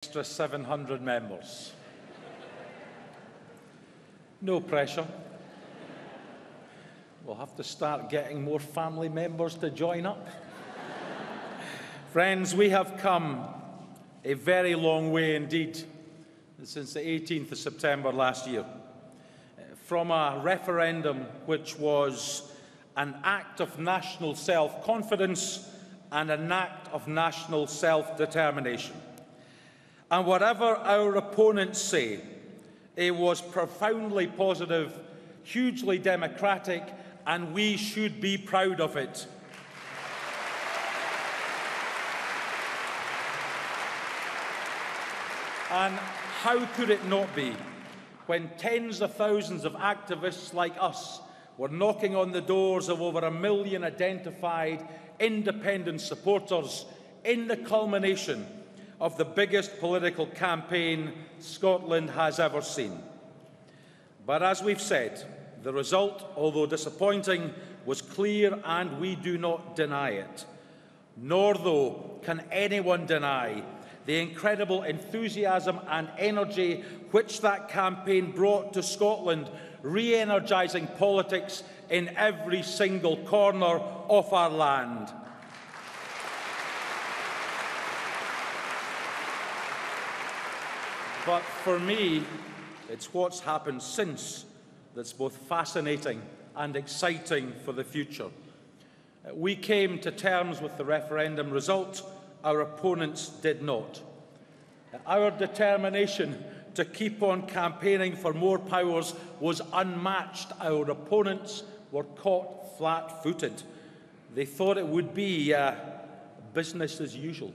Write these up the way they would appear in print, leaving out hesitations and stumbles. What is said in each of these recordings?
extra 700 members. No pressure. We'll have to start getting more family members to join up. Friends, we have come a very long way indeed since the 18th of September last year. From a referendum which was an act of national self-confidence and an act of national self-determination. And whatever our opponents say, it was profoundly positive, hugely democratic, and we should be proud of it. And how could it not be when tens of thousands of activists like us were knocking on the doors of over 1 million identified independent supporters in the culmination of the biggest political campaign Scotland has ever seen. But as we've said, the result, although disappointing, was clear and we do not deny it. Nor, though, can anyone deny the incredible enthusiasm and energy which that campaign brought to Scotland, re-energising politics in every single corner of our land. But for me, it's what's happened since that's both fascinating and exciting for the future. We came to terms with the referendum result. Our opponents did not. Our determination to keep on campaigning for more powers was unmatched. Our opponents were caught flat-footed. They thought it would be business as usual.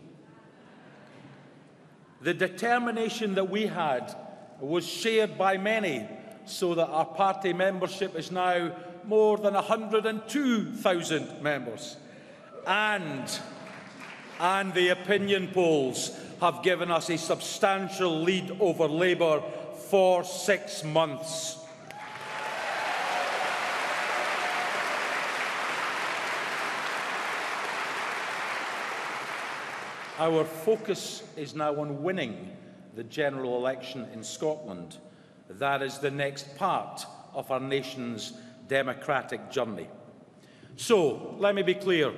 The determination that we had was shared by many, so that our party membership is now more than 102,000 members. And the opinion polls have given us a substantial lead over Labour for 6 months. Our focus is now on winning the general election in Scotland. That is the next part of our nation's democratic journey. So, let me be clear.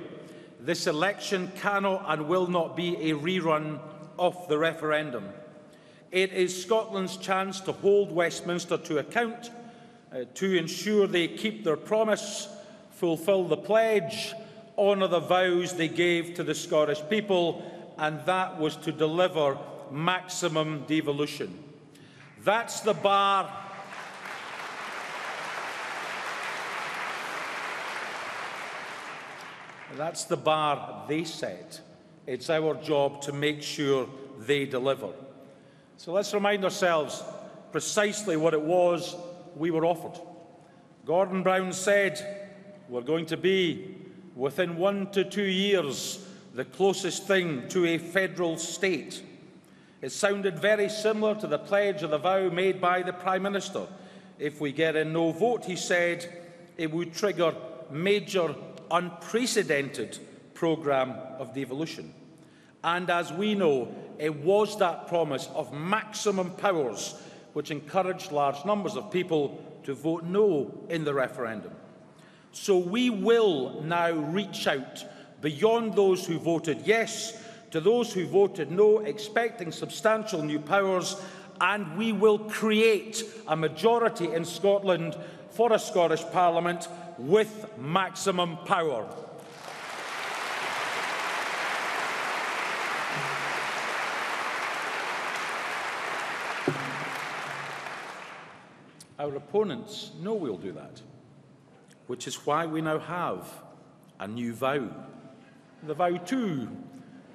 This election cannot and will not be a rerun of the referendum. It is Scotland's chance to hold Westminster to account, to ensure they keep their promise, fulfil the pledge, honour the vows they gave to the Scottish people, and that was to deliver maximum devolution. That's the bar. That's the bar they set. It's our job to make sure they deliver. So let's remind ourselves precisely what it was we were offered. Gordon Brown said, we're going to be, within 1 to 2 years, the closest thing to a federal state. It sounded very similar to the pledge of the vow made by the Prime Minister. If we get a no vote, he said, it would trigger major, unprecedented programme of devolution. And as we know, it was that promise of maximum powers which encouraged large numbers of people to vote no in the referendum. So we will now reach out beyond those who voted yes to those who voted no, expecting substantial new powers, and we will create a majority in Scotland for a Scottish Parliament with maximum power. Our opponents know we'll do that, which is why we now have a new vow. The vow 2,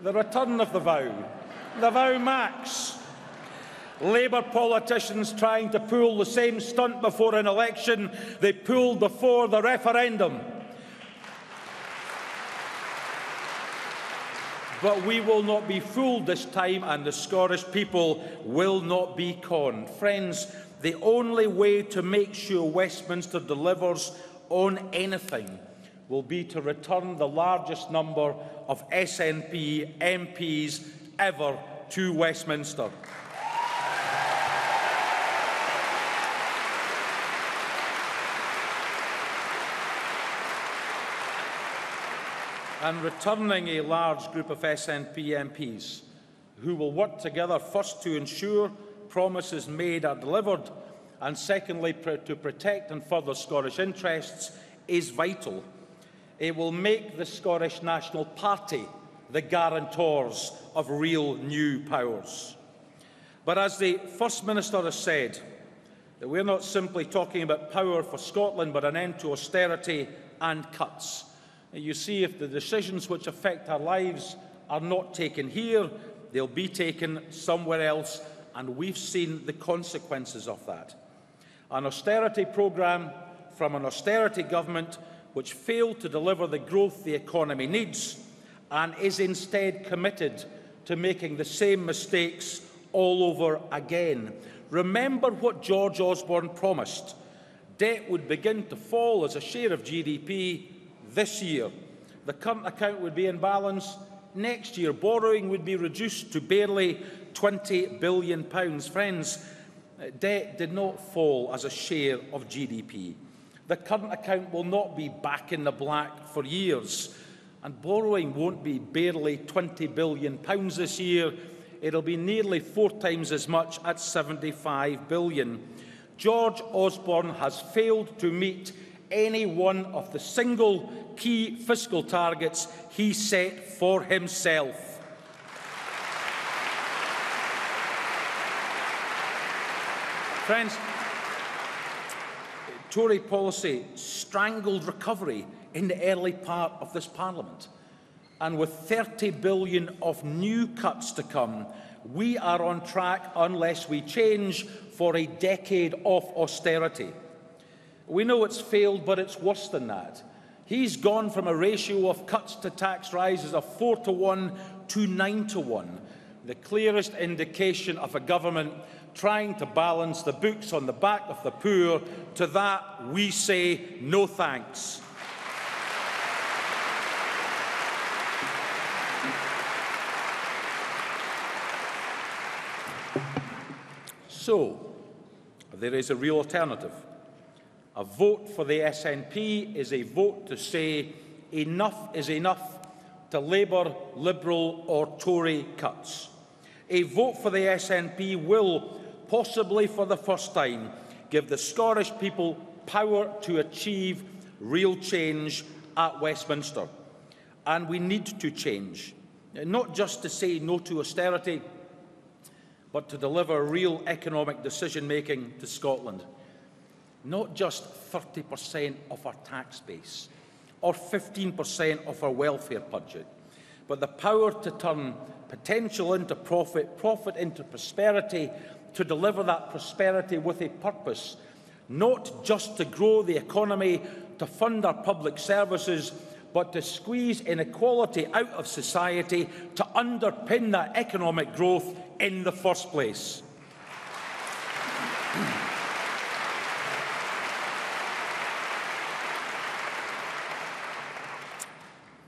the return of the vow max. Labour politicians trying to pull the same stunt before an election they pulled before the referendum. But we will not be fooled this time, and the Scottish people will not be conned. Friends, the only way to make sure Westminster delivers on anything will be to return the largest number of SNP MPs ever to Westminster. And returning a large group of SNP MPs who will work together first to ensure promises made are delivered and secondly to protect and further Scottish interests is vital. It will make the Scottish National Party the guarantors of real new powers. But as the First Minister has said, that we're not simply talking about power for Scotland but an end to austerity and cuts. You see, if the decisions which affect our lives are not taken here, they'll be taken somewhere else, and we've seen the consequences of that. An austerity programme from an austerity government which failed to deliver the growth the economy needs and is instead committed to making the same mistakes all over again. Remember what George Osborne promised. Debt would begin to fall as a share of GDP this year. The current account would be in balance. Next year, borrowing would be reduced to barely £20 billion. Friends, debt did not fall as a share of GDP. The current account will not be back in the black for years, and borrowing won't be barely £20 billion this year. It'll be nearly 4 times as much at £75 billion. George Osborne has failed to meet any one of the single key fiscal targets he set for himself. Friends, Tory policy strangled recovery in the early part of this Parliament. And with £30 billion of new cuts to come, we are on track, unless we change, for a decade of austerity. We know it's failed, but it's worse than that. He's gone from a ratio of cuts to tax rises of 4-to-1 to 9-to-1, the clearest indication of a government trying to balance the books on the back of the poor. To that, we say no thanks. So, there is a real alternative. A vote for the SNP is a vote to say enough is enough to Labour, Liberal or Tory cuts. A vote for the SNP will, possibly for the first time, give the Scottish people power to achieve real change at Westminster. And we need to change, not just to say no to austerity, but to deliver real economic decision-making to Scotland. Not just 30% of our tax base or 15% of our welfare budget, but the power to turn potential into profit, profit into prosperity, to deliver that prosperity with a purpose, not just to grow the economy, to fund our public services, but to squeeze inequality out of society, to underpin that economic growth in the first place.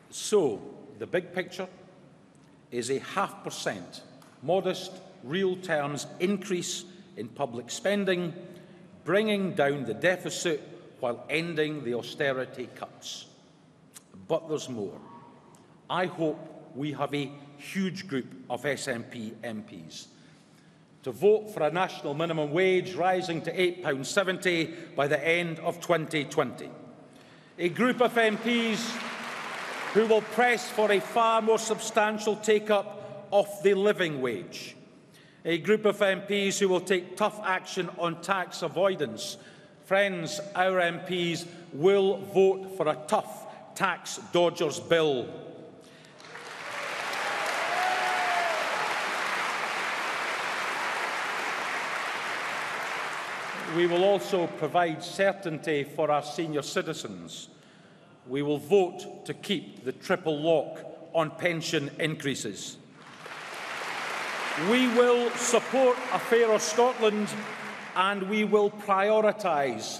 So, the big picture is a 0.5%, modest, real terms increase in public spending, bringing down the deficit while ending the austerity cuts. But there's more. I hope we have a huge group of SNP MPs to vote for a national minimum wage rising to £8.70 by the end of 2020. A group of MPs who will press for a far more substantial take-up of the living wage. A group of MPs who will take tough action on tax avoidance. Friends, our MPs will vote for a tough tax dodgers bill. We will also provide certainty for our senior citizens. We will vote to keep the triple lock on pension increases. We will support a fairer Scotland, and we will prioritise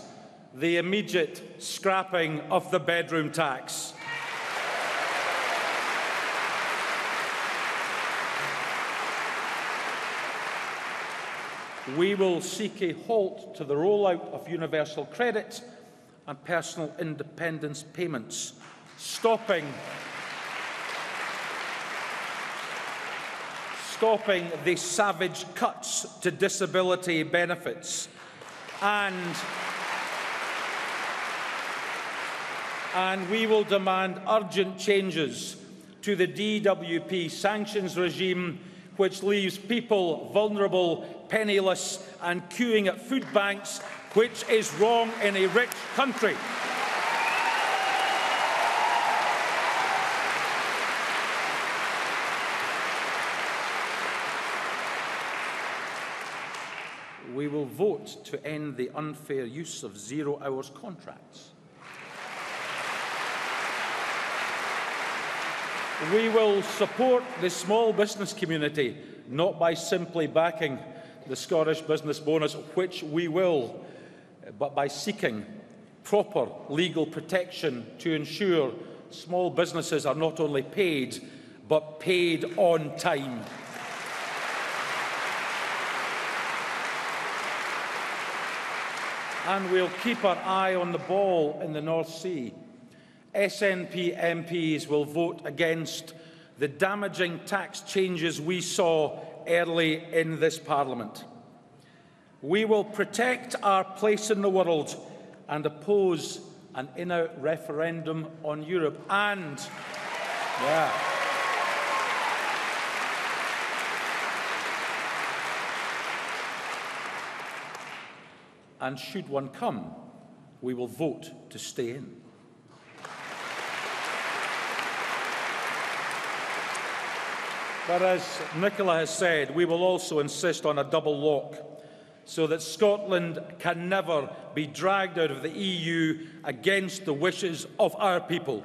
the immediate scrapping of the bedroom tax. We will seek a halt to the rollout of universal credit and personal independence payments, stopping the savage cuts to disability benefits, and we will demand urgent changes to the DWP sanctions regime, which leaves people vulnerable, penniless and queuing at food banks, which is wrong in a rich country. We will vote to end the unfair use of zero-hours contracts. We will support the small business community, not by simply backing the Scottish Business Bonus, which we will, but by seeking proper legal protection to ensure small businesses are not only paid, but paid on time. And we'll keep our eye on the ball in the North Sea. SNP MPs will vote against the damaging tax changes we saw early in this Parliament. We will protect our place in the world and oppose an in-out referendum on Europe. And should one come, we will vote to stay in. But as Nicola has said, we will also insist on a double lock so that Scotland can never be dragged out of the EU against the wishes of our people.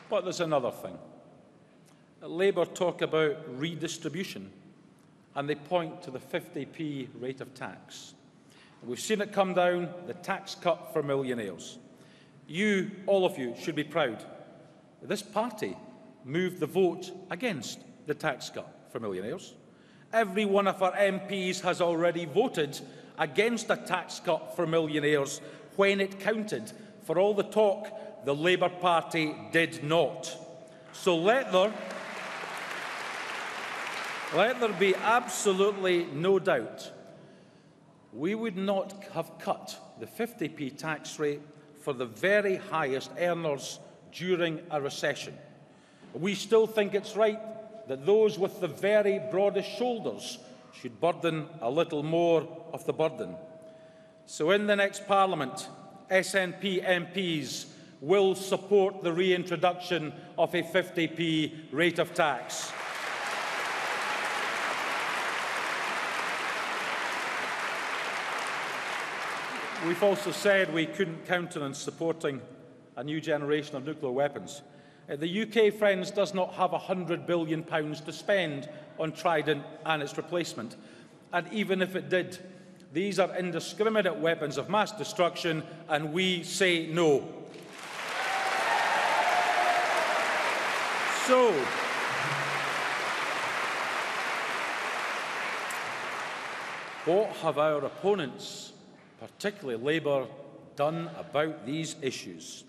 But there's another thing. Labour talk about redistribution, and they point to the 50p rate of tax. We've seen it come down, the tax cut for millionaires. You, all of you, should be proud. This party moved the vote against the tax cut for millionaires. Every one of our MPs has already voted against a tax cut for millionaires when it counted. For all the talk, the Labour Party did not. So let there be absolutely no doubt. We would not have cut the 50p tax rate for the very highest earners during a recession. We still think it's right that those with the very broadest shoulders should burden a little more of the burden. So in the next Parliament, SNP MPs will support the reintroduction of a 50p rate of tax. We've also said we couldn't countenance supporting a new generation of nuclear weapons. The UK, friends, does not have £100 billion to spend on Trident and its replacement. And even if it did, these are indiscriminate weapons of mass destruction, and we say no. So, what have our opponents, particularly Labour, done about these issues?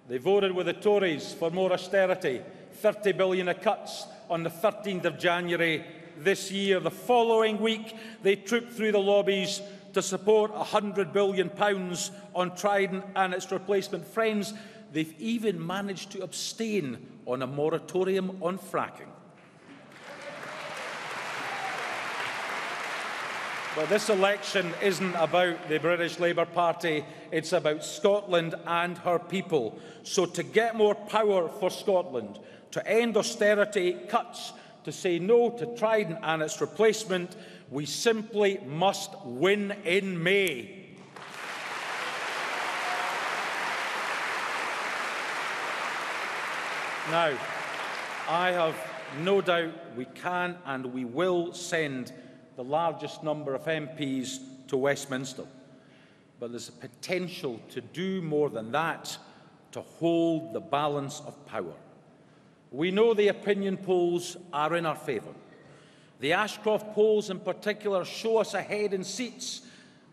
They voted with the Tories for more austerity, 30 billion of cuts on the 13th of January this year. The following week, they trooped through the lobbies to support £100 billion on Trident and its replacement. Friends, they've even managed to abstain on a moratorium on fracking. But this election isn't about the British Labour Party, it's about Scotland and her people. So to get more power for Scotland, to end austerity cuts, to say no to Trident and its replacement, we simply must win in May. Now, I have no doubt we can and we will send the largest number of MPs to Westminster. But there's a potential to do more than that, to hold the balance of power. We know the opinion polls are in our favour. The Ashcroft polls in particular show us ahead in seats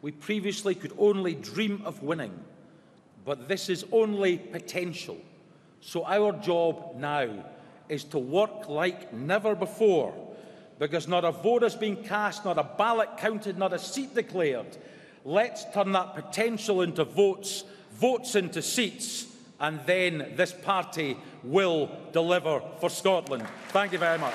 we previously could only dream of winning. But this is only potential. So our job now is to work like never before, because not a vote has been cast, not a ballot counted, not a seat declared. Let's turn that potential into votes, votes into seats, and then this party will deliver for Scotland. Thank you very much.